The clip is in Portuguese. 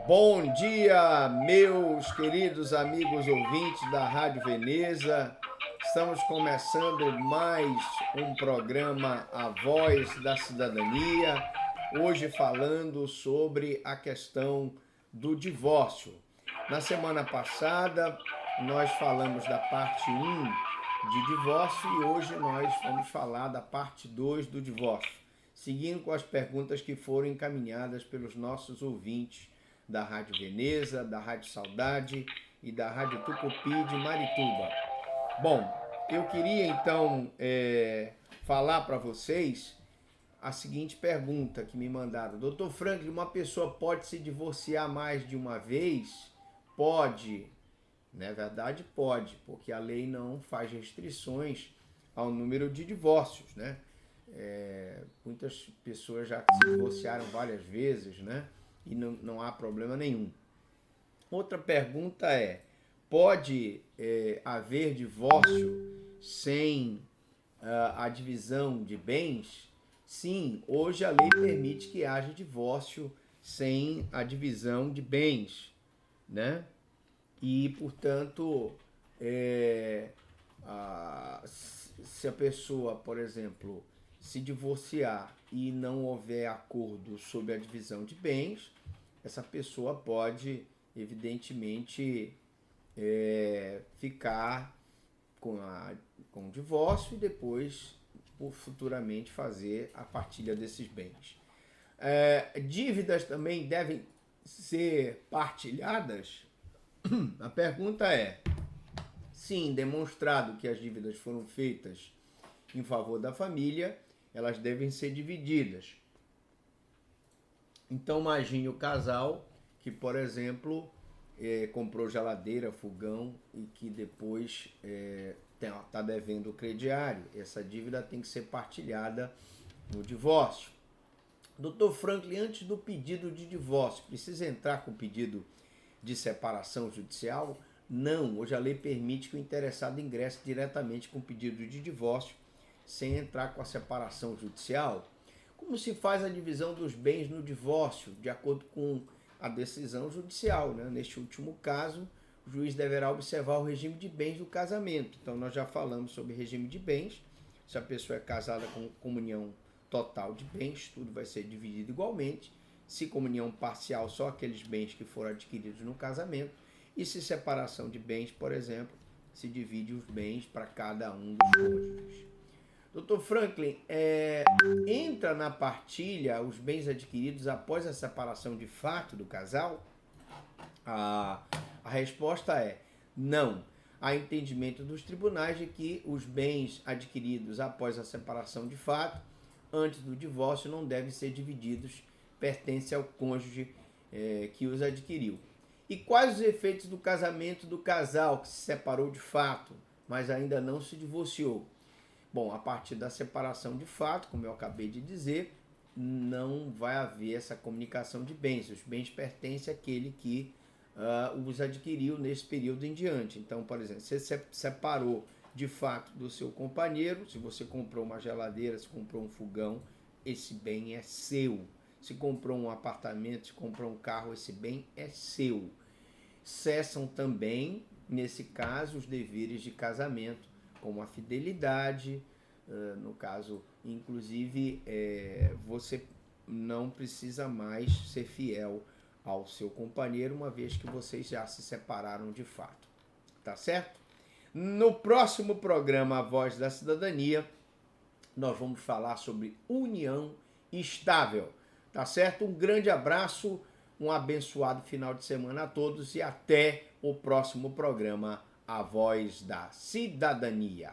Bom dia, meus queridos amigos ouvintes da Rádio Veneza. Estamos começando mais um programa A Voz da Cidadania, hoje falando sobre a questão do divórcio. Na semana passada, nós falamos da parte um de divórcio e hoje nós vamos falar da parte 2 do divórcio, seguindo com as perguntas que foram encaminhadas pelos nossos ouvintes da Rádio Veneza, da Rádio Saudade e da Rádio Tucupi de Marituba. Bom, eu queria então falar para vocês a seguinte pergunta que me mandaram. Doutor Franklin, uma pessoa pode se divorciar mais de uma vez? Pode. Na verdade, pode, porque a lei não faz restrições ao número de divórcios, né? Muitas pessoas já se divorciaram várias vezes, né? E não há problema nenhum. Outra pergunta é, pode haver divórcio sem a divisão de bens? Sim, hoje a lei permite que haja divórcio sem a divisão de bens, né? E, portanto, se a pessoa, por exemplo, se divorciar e não houver acordo sobre a divisão de bens, essa pessoa pode, evidentemente, ficar com o divórcio e depois, futuramente, fazer a partilha desses bens. Dívidas também devem ser partilhadas? A pergunta é, sim, demonstrado que as dívidas foram feitas em favor da família, elas devem ser divididas. Então imagine o casal que, por exemplo, comprou geladeira, fogão e que depois está devendo o crediário. Essa dívida tem que ser partilhada no divórcio. Dr. Franklin, antes do pedido de divórcio, precisa entrar com o pedido de separação judicial? Não, hoje a lei permite que o interessado ingresse diretamente com o pedido de divórcio sem entrar com a separação judicial. Como se faz a divisão dos bens no divórcio, de acordo com a decisão judicial, né? Neste último caso, o juiz deverá observar o regime de bens do casamento. Então, nós já falamos sobre regime de bens. Se a pessoa é casada com comunhão total de bens, tudo vai ser dividido igualmente. Se comunhão parcial, só aqueles bens que foram adquiridos no casamento. E se separação de bens, por exemplo, se divide os bens para cada um dos cônjuges. Dr. Franklin, entra na partilha os bens adquiridos após a separação de fato do casal? A resposta é não. Há entendimento dos tribunais de que os bens adquiridos após a separação de fato, antes do divórcio, não devem ser divididos, pertence ao cônjuge que os adquiriu. E quais os efeitos do casamento do casal que se separou de fato, mas ainda não se divorciou? Bom, a partir da separação de fato, como eu acabei de dizer, não vai haver essa comunicação de bens. Os bens pertencem àquele que os adquiriu nesse período em diante. Então, por exemplo, você se separou de fato do seu companheiro, se você comprou uma geladeira, se comprou um fogão, esse bem é seu. Se comprou um apartamento, se comprou um carro, esse bem é seu. Cessam também, nesse caso, os deveres de casamento, como a fidelidade, no caso, inclusive, você não precisa mais ser fiel ao seu companheiro, uma vez que vocês já se separaram de fato. Tá certo? No próximo programa A Voz da Cidadania, nós vamos falar sobre união estável. Tá certo? Um grande abraço, um abençoado final de semana a todos e até o próximo programa A Voz da Cidadania.